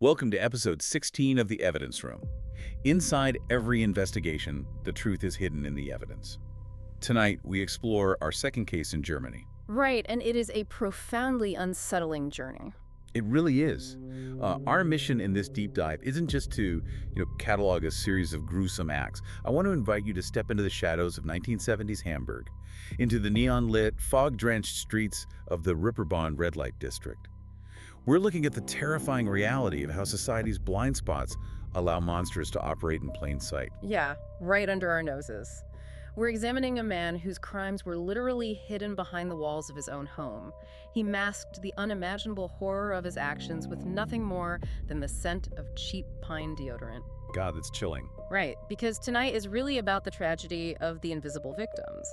Welcome to episode 16 of The Evidence Room. Inside every investigation, the truth is hidden in the evidence. Tonight, we explore our second case in Germany. Right, and it is a profoundly unsettling journey. It really is. Our mission in this deep dive isn't just to, catalog a series of gruesome acts. I want to invite you to step into the shadows of 1970s Hamburg, into the neon-lit, fog-drenched streets of the Reeperbahn red light district. We're looking at the terrifying reality of how society's blind spots allow monsters to operate in plain sight. Yeah, right under our noses. We're examining a man whose crimes were literally hidden behind the walls of his own home. He masked the unimaginable horror of his actions with nothing more than the scent of cheap pine deodorant. God, that's chilling. Right, because tonight is really about the tragedy of the invisible victims.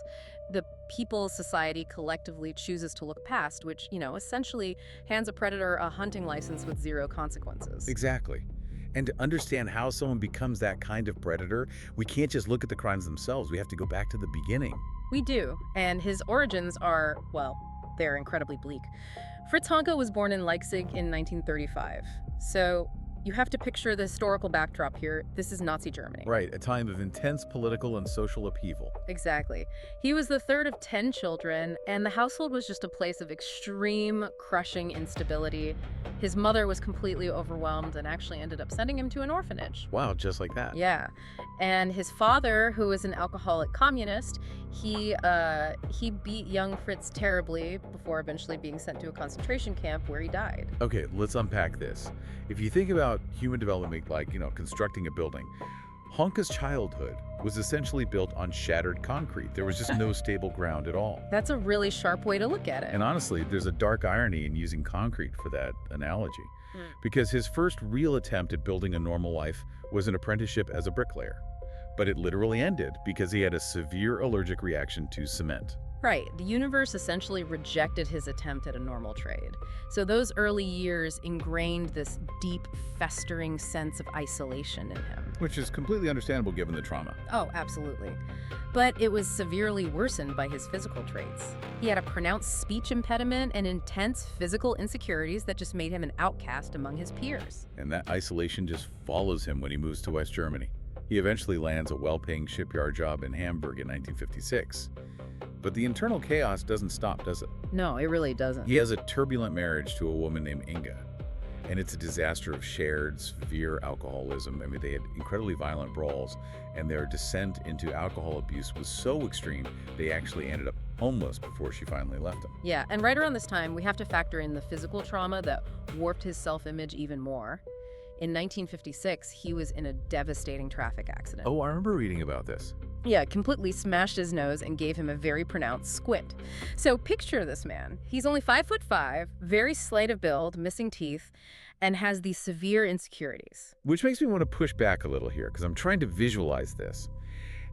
The people society collectively chooses to look past, which, essentially hands a predator a hunting license with zero consequences. Exactly. And to understand how someone becomes that kind of predator, we can't just look at the crimes themselves. We have to go back to the beginning. We do, and his origins are, well, they're incredibly bleak. Fritz Honka was born in Leipzig in 1935. So you have to picture the historical backdrop here. This is Nazi Germany. Right, a time of intense political and social upheaval. Exactly. He was the third of 10 children, and the household was just a place of extreme, crushing instability. His mother was completely overwhelmed and actually ended up sending him to an orphanage. Wow, just like that. Yeah. And his father, who was an alcoholic communist, he beat young Fritz terribly before eventually being sent to a concentration camp where he died. Okay, let's unpack this. If you think about human development like, constructing a building, Honka's childhood was essentially built on shattered concrete. There was just no stable ground at all. That's a really sharp way to look at it. And honestly, there's a dark irony in using concrete for that analogy. Because his first real attempt at building a normal life was an apprenticeship as a bricklayer. But it literally ended because he had a severe allergic reaction to cement. Right. The universe essentially rejected his attempt at a normal trade. So those early years ingrained this deep, festering sense of isolation in him. Which is completely understandable given the trauma. Oh, absolutely. But it was severely worsened by his physical traits. He had a pronounced speech impediment and intense physical insecurities that just made him an outcast among his peers. And that isolation just follows him when he moves to West Germany. He eventually lands a well-paying shipyard job in Hamburg in 1956. But the internal chaos doesn't stop, does it? No, it really doesn't. He has a turbulent marriage to a woman named Inga, and it's a disaster of shared, severe alcoholism. I mean, they had incredibly violent brawls, and their descent into alcohol abuse was so extreme, they actually ended up homeless before she finally left him. Yeah, and right around this time, we have to factor in the physical trauma that warped his self-image even more. In 1956, he was in a devastating traffic accident. Oh, I remember reading about this. Yeah, completely smashed his nose and gave him a very pronounced squint. So picture this man. He's only 5'5", very slight of build, missing teeth, and has these severe insecurities. Which makes me want to push back a little here, because I'm trying to visualize this.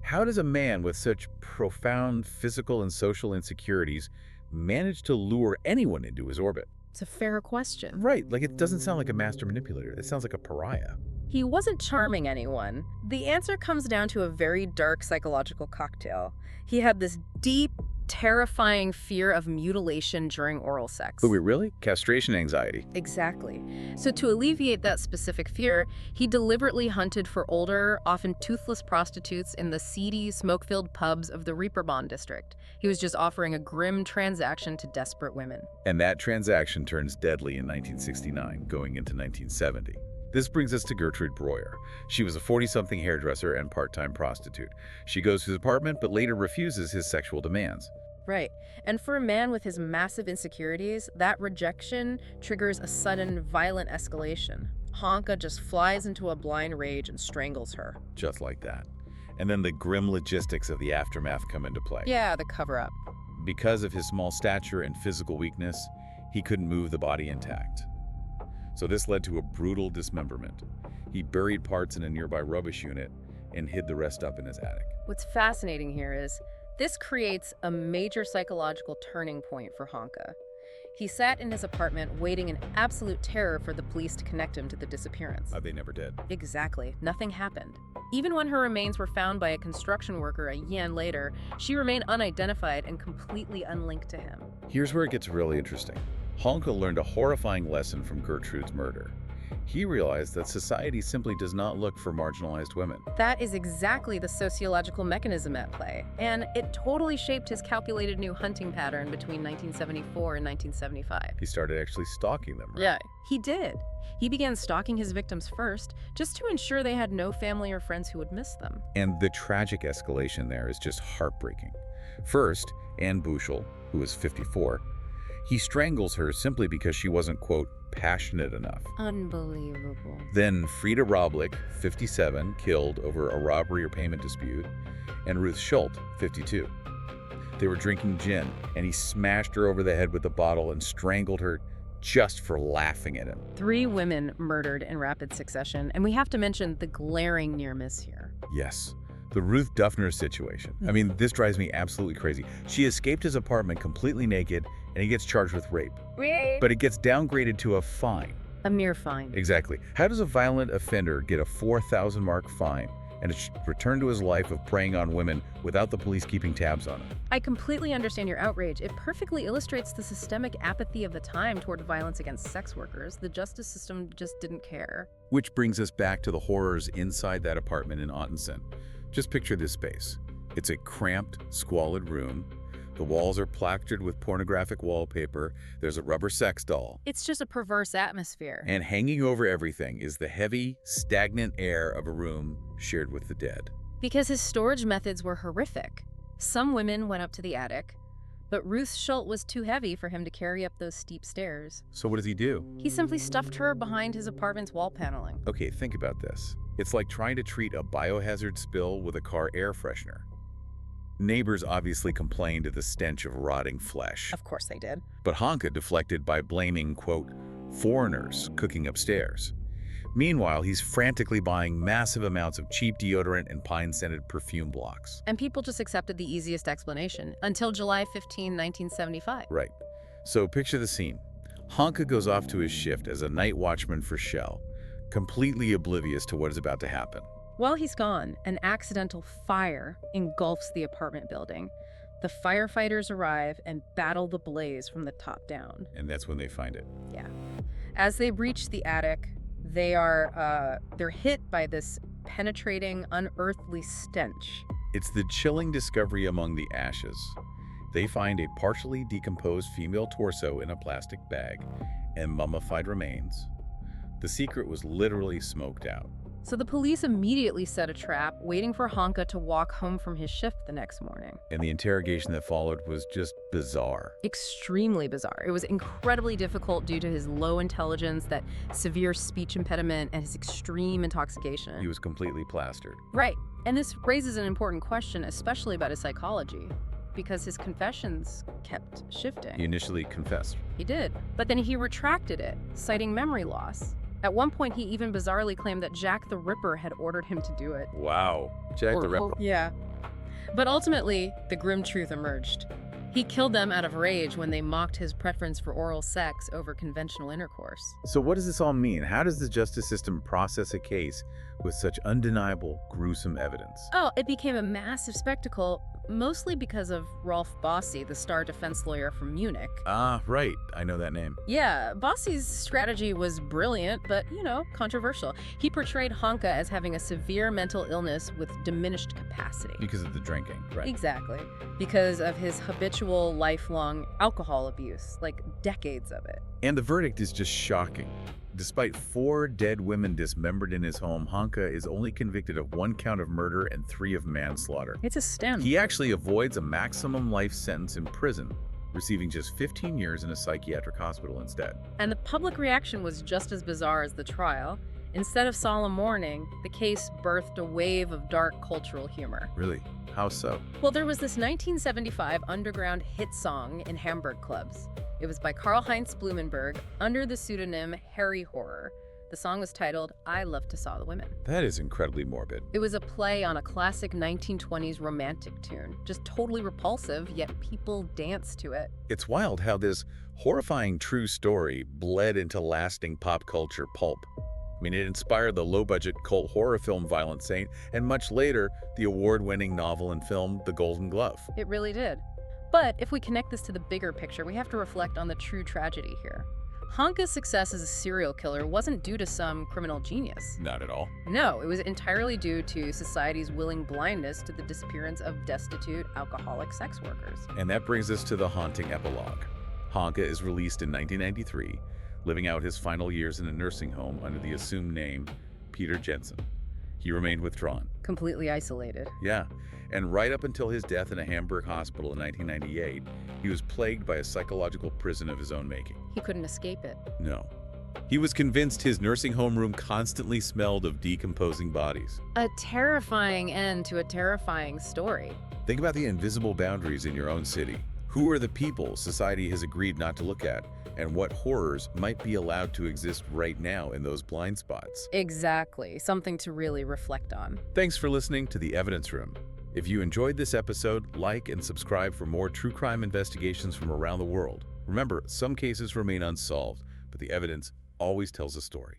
How does a man with such profound physical and social insecurities manage to lure anyone into his orbit? It's a fair question. Right, like it doesn't sound like a master manipulator. It sounds like a pariah. He wasn't charming anyone. The answer comes down to a very dark psychological cocktail. He had this deep, terrifying fear of mutilation during oral sex. But wait, really? Castration anxiety. Exactly. So to alleviate that specific fear, he deliberately hunted for older, often toothless prostitutes in the seedy, smoke-filled pubs of the Reeperbahn district. He was just offering a grim transaction to desperate women. And that transaction turns deadly in 1969, going into 1970. This brings us to Gertrude Breuer. She was a 40-something hairdresser and part-time prostitute. She goes to his apartment, but later refuses his sexual demands. Right. And for a man with his massive insecurities, that rejection triggers a sudden, violent escalation. Honka just flies into a blind rage and strangles her. Just like that. And then the grim logistics of the aftermath come into play. Yeah, the cover-up. Because of his small stature and physical weakness, he couldn't move the body intact. So this led to a brutal dismemberment. He buried parts in a nearby rubbish unit and hid the rest up in his attic. What's fascinating here is this creates a major psychological turning point for Honka. He sat in his apartment waiting in absolute terror for the police to connect him to the disappearance. They never did. Exactly. Nothing happened. Even when her remains were found by a construction worker a year later, she remained unidentified and completely unlinked to him. Here's where it gets really interesting. Honka learned a horrifying lesson from Gertrude's murder. He realized that society simply does not look for marginalized women. That is exactly the sociological mechanism at play, and it totally shaped his calculated new hunting pattern between 1974 and 1975. He started actually stalking them, right? Yeah, he did. He began stalking his victims first, just to ensure they had no family or friends who would miss them. And the tragic escalation there is just heartbreaking. First, Anne Bushel, who was 54, he strangles her simply because she wasn't, quote, passionate enough. Unbelievable. Then Frida Roblick, 57, killed over a robbery or payment dispute, and Ruth Schultz, 52. They were drinking gin, and he smashed her over the head with a bottle and strangled her just for laughing at him. 3 women murdered in rapid succession, and we have to mention the glaring near miss here. Yes, the Ruth Duffner situation. I mean, this drives me absolutely crazy. She escaped his apartment completely naked, and he gets charged with rape. But it gets downgraded to a fine. A mere fine. Exactly. How does a violent offender get a 4,000 mark fine and return to his life of preying on women without the police keeping tabs on him? I completely understand your outrage. It perfectly illustrates the systemic apathy of the time toward violence against sex workers. The justice system just didn't care. Which brings us back to the horrors inside that apartment in Ottensen. Just picture this space. It's a cramped, squalid room. The walls are plastered with pornographic wallpaper. There's a rubber sex doll. It's just a perverse atmosphere. And hanging over everything is the heavy, stagnant air of a room shared with the dead. Because his storage methods were horrific. Some women went up to the attic, but Ruth Schultz was too heavy for him to carry up those steep stairs. So what does he do? He simply stuffed her behind his apartment's wall paneling. Okay, think about this. It's like trying to treat a biohazard spill with a car air freshener. Neighbors obviously complained of the stench of rotting flesh. Of course they did. But Honka deflected by blaming, quote, foreigners cooking upstairs. Meanwhile, he's frantically buying massive amounts of cheap deodorant and pine-scented perfume blocks. And people just accepted the easiest explanation until July 15, 1975. Right. So picture the scene. Honka goes off to his shift as a night watchman for Shell, completely oblivious to what is about to happen. While he's gone, an accidental fire engulfs the apartment building. The firefighters arrive and battle the blaze from the top down. And that's when they find it. Yeah. As they reach the attic, they're hit by this penetrating, unearthly stench. It's the chilling discovery among the ashes. They find a partially decomposed female torso in a plastic bag and mummified remains. The secret was literally smoked out. So the police immediately set a trap, waiting for Honka to walk home from his shift the next morning. And the interrogation that followed was just bizarre. Extremely bizarre. It was incredibly difficult due to his low intelligence, that severe speech impediment, and his extreme intoxication. He was completely plastered. Right. And this raises an important question, especially about his psychology, because his confessions kept shifting. He initially confessed. He did. But then he retracted it, citing memory loss. At one point, he even bizarrely claimed that Jack the Ripper had ordered him to do it. Wow. Jack the Ripper. Yeah. But ultimately, the grim truth emerged. He killed them out of rage when they mocked his preference for oral sex over conventional intercourse. So what does this all mean? How does the justice system process a case with such undeniable, gruesome evidence? Oh, it became a massive spectacle, mostly because of Rolf Bossi, the star defense lawyer from Munich. Ah, right. I know that name. Yeah, Bossi's strategy was brilliant, but, controversial. He portrayed Honka as having a severe mental illness with diminished capacity. Because of the drinking, right? Exactly. Because of his habitual, lifelong alcohol abuse, like decades of it. And the verdict is just shocking. Despite 4 dead women dismembered in his home, Honka is only convicted of 1 count of murder and 3 of manslaughter. It's astounding. He actually avoids a maximum life sentence in prison, receiving just 15 years in a psychiatric hospital instead. And the public reaction was just as bizarre as the trial. Instead of solemn mourning, the case birthed a wave of dark cultural humor. Really? How so? Well, there was this 1975 underground hit song in Hamburg clubs. It was by Karl-Heinz Blumenberg under the pseudonym Harry Horror. The song was titled, I Love to Saw the Women. That is incredibly morbid. It was a play on a classic 1920s romantic tune. Just totally repulsive, yet people danced to it. It's wild how this horrifying true story bled into lasting pop culture pulp. I mean, it inspired the low-budget cult horror film Violent Saint, and much later, the award-winning novel and film The Golden Glove. It really did. But if we connect this to the bigger picture, we have to reflect on the true tragedy here. Honka's success as a serial killer wasn't due to some criminal genius. Not at all. No, it was entirely due to society's willing blindness to the disappearance of destitute, alcoholic sex workers. And that brings us to the haunting epilogue. Honka is released in 1993, living out his final years in a nursing home under the assumed name Peter Jensen. He remained withdrawn. Completely isolated. Yeah, and right up until his death in a Hamburg hospital in 1998, he was plagued by a psychological prison of his own making. He couldn't escape it. No. He was convinced his nursing home room constantly smelled of decomposing bodies. A terrifying end to a terrifying story. Think about the invisible boundaries in your own city. Who are the people society has agreed not to look at, and what horrors might be allowed to exist right now in those blind spots? Exactly. Something to really reflect on. Thanks for listening to The Evidence Room. If you enjoyed this episode, like and subscribe for more true crime investigations from around the world. Remember, some cases remain unsolved, but the evidence always tells a story.